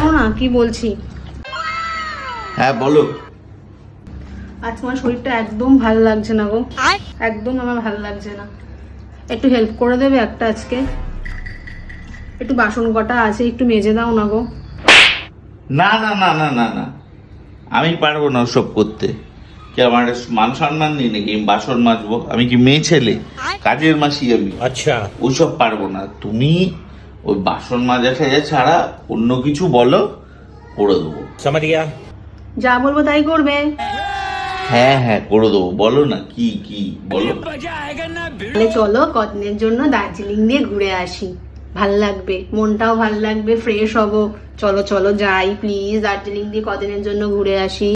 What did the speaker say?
শোনো না কি বলছি। হ্যাঁ বলো। আজ তোমার শরীরটা একদম ভালো লাগছে না গো, একদম আমার ভালো লাগছে না। একটু হেল্প করে দেবে একটা আজকে? একটু বাসন কটা আছে, একটু মেজে দাও না গো। না না না না না না, আমি পারবো না ওসব করতে। কি আমার মান সম্মান নেই নাকি আমি বাসন মাজবো? আমি কি মেয়ে ছেলে? কাজের মাসি আমি। আচ্ছা, ওইসব পারবো না। তুমি ওই বাসন মাজা সাজা ছাড়া অন্য কিছু বলো, করে দেবো। समझ गया। যা বলবো তাই করবে। হ্যাঁ হ্যাঁ করে দেবো, বলো না কি কি বলো। তাহলে চলো কদিনের জন্য দার্জিলিং দিয়ে ঘুরে আসি, ভাল লাগবে, মনটাও ভাল লাগবে, ফ্রেশ হবো। চলো চলো যাই প্লিজ, দার্জিলিং দিয়ে কদিনের জন্য ঘুরে আসি।